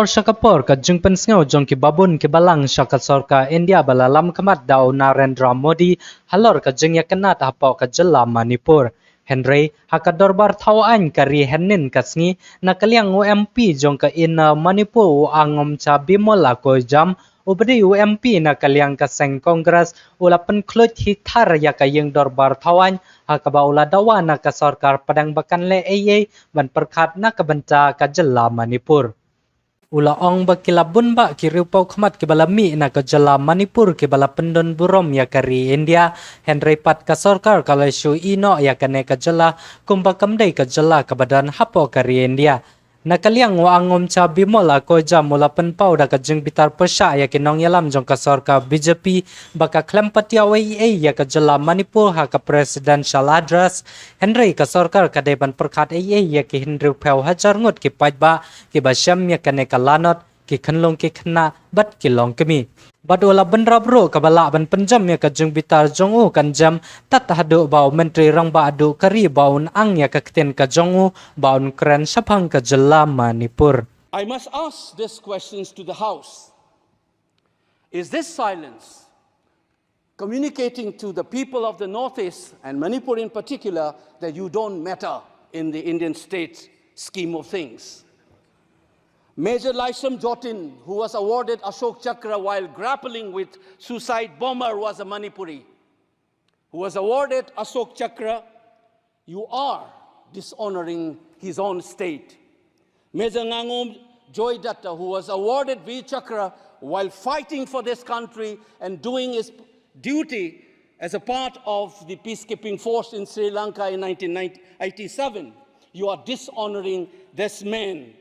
Sakapor ka jungpen sngaw jong ki babun ki balang syaka sorka India balalam kamat daw Narendra Modi halor ka jeng yakanat hapo ka Jylla Manipur. Henry hakadorbar thawan kari henin kasngi nakaliang UMP jong ka in Manipur angom cha Bimol Akoijam ubadi UMP nakaliang kaseng Kongres ulapan klut hitar ya kayeng dorbar thawan hakaba ula dawa na ka sorkar padang bakan le ban perkhat na kabenta ka Jylla Manipur. Ula ong ba kilabun ba kirupau khamat ke bala mi na ka Jylla Manipur ke bala pendon burom ya kari India Henry pat ka sarkar kalai shu ino ya kane ka Jylla kumba kamdai ka Jylla ka badan hapo kari India nakaliang wa angom cha Bimol Akoijam mula penpau da ka Jingbitar Persha ya kinong yalam jong ka sarkar BJP baka klempatia ya ka Jylla Manipur ha ka presidential address Henry ka sarkar ka deban perkhat ya ki Henry pheu hajar ngot ki pajba ki basyam ya kane ka lanot ki khanlong ki khna bat ki long kemi badola benra bro ka bala ban penjam ya ka Jingbitar Jong kan jam tat hadu bau menteri rang ba adu kari baun ang ya ka Ktien ka Jong baun Kren Shaphang ka Jylla Manipur. I must ask these questions to the House. Is this silence communicating to the people of the Northeast and Manipur in particular that you don't matter in the Indian state scheme of things? Major Laisam Jotin, who was awarded Ashok Chakra while grappling with suicide bomber, was a Manipuri. Who was awarded Ashok Chakra, you are dishonoring his own state. Major Ngangom Joy Datta, who was awarded Veer Chakra while fighting for this country and doing his duty as a part of the peacekeeping force in Sri Lanka in 1987. You are dishonoring this man.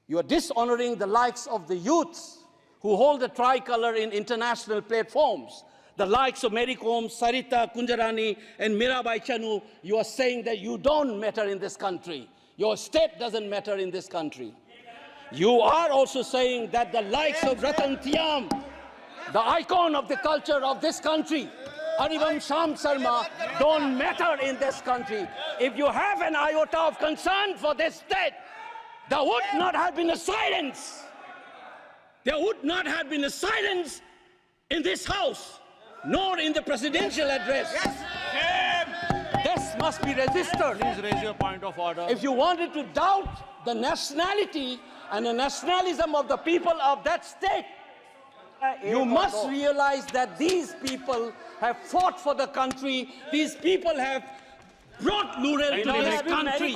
You are dishonoring the likes of the youths who hold the tricolor in international platforms. The likes of Mary Kom, Sarita Kunjarani, and Mirabai Chanu. You are saying that you don't matter in this country. Your state doesn't matter in this country. You are also saying that the likes of Ratan Tiam, the icon of the culture of this country, Harivam Sham Sharma, don't matter in this country. If you have an iota of concern for this state, there would not have been a silence. There would not have been a silence in this House, nor in the presidential address. This must be registered. Please raise your point of order. If you wanted to doubt the nationality and the nationalism of the people of that state, you must realize that these people have fought for the country. These people have brought Lural to this country.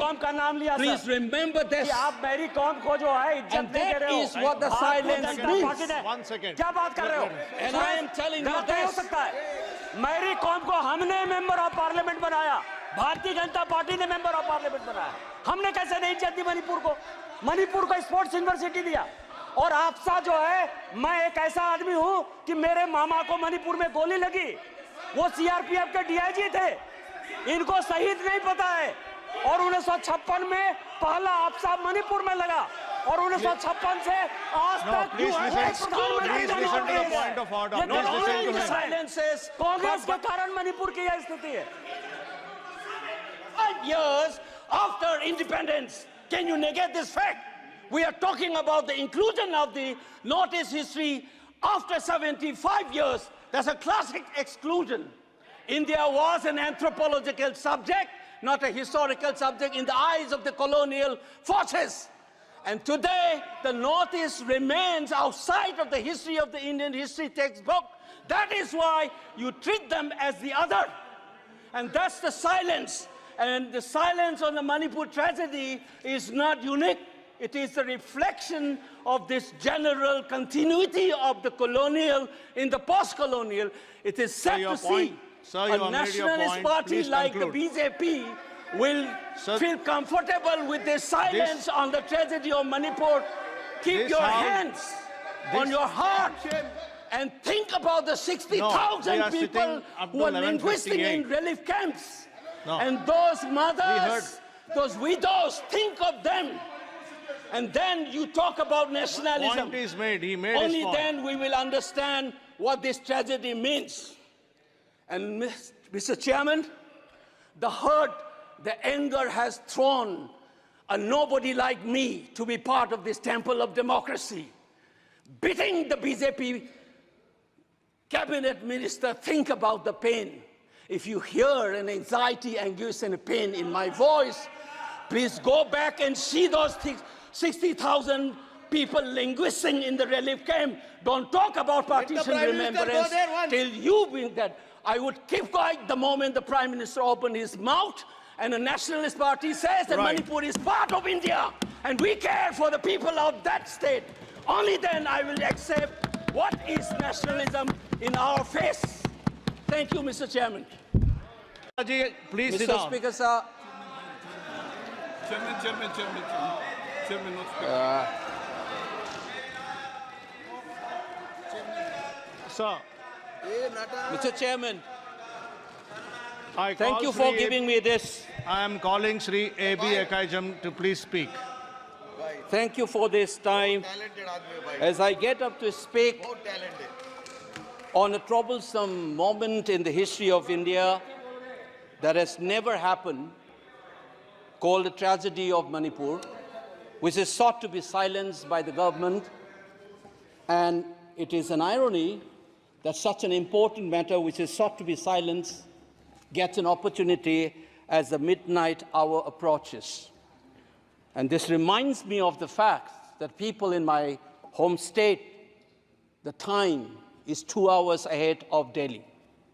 Please remember this. And that is what the silence means. 1 second. And I am telling you this. मेरी कौम को हमने member of parliament बनाया, Bharatiya Janata party ने member of parliament बनाया. हमने कैसे नहीं इज्जत दी मणिपुर को स्पोर्ट्स यूनिवर्सिटी दिया. और आपसा जो है, मैं एक ऐसा आदमी हूं कि मेरे मामा को मणिपुर में गोली लगी, वो सीआरपीएफ के डीआईजी थे, इनको शहीद नहीं पता है. और 1956 में पहला आपसा मणिपुर में लगा और 1956 से आज तक कांग्रेस के कारण मणिपुर की यह स्थिति है. 5 years after independence, can you negate this fact? We are talking about the inclusion of the Northeast history after 75 years. That's a classic exclusion. India was an anthropological subject, not a historical subject in the eyes of the colonial forces. And today, the Northeast remains outside of the history of the Indian history textbook. That is why you treat them as the other. And that's the silence. And the silence on the Manipur tragedy is not unique. It is a reflection of this general continuity of the colonial in the post-colonial. It is sad to see a nationalist party like the BJP will feel comfortable with this silence on the tragedy of Manipur. Keep your hands on your heart and think about the 60,000 people who are linguistic in relief camps. And those mothers, those widows, think of them. And then you talk about nationalism. Point is made. He made Only his point. then we will understand what this tragedy means. And Mr. Chairman, the hurt the anger has thrown a nobody like me to be part of this temple of democracy. Beating the BJP cabinet minister, think about the pain. If you hear an anxiety, anguish, and pain in my voice, please go back and see those 60,000 people languishing in the relief camp. Don't talk about partition remembrance till you bring that. I would keep quiet the moment the Prime Minister opened his mouth and a nationalist party says that Manipur is part of India and we care for the people of that state. Only then I will accept what is nationalism in our face. Thank you, Mr. Chairman. Please sit Mr. down. Speaker, sir. Chairman, not speaker. Sir, Mr. Chairman, I thank call you for Shri giving me this. I am calling Shri AB Akoijam to please speak. Thank you for this time. As I get up to speak on a troublesome moment in the history of India that has never happened, called the tragedy of Manipur, which is sought to be silenced by the government. And it is an irony that such an important matter which is sought to be silenced gets an opportunity as the midnight hour approaches. And this reminds me of the fact that people in my home state, the time is 2 hours ahead of Delhi.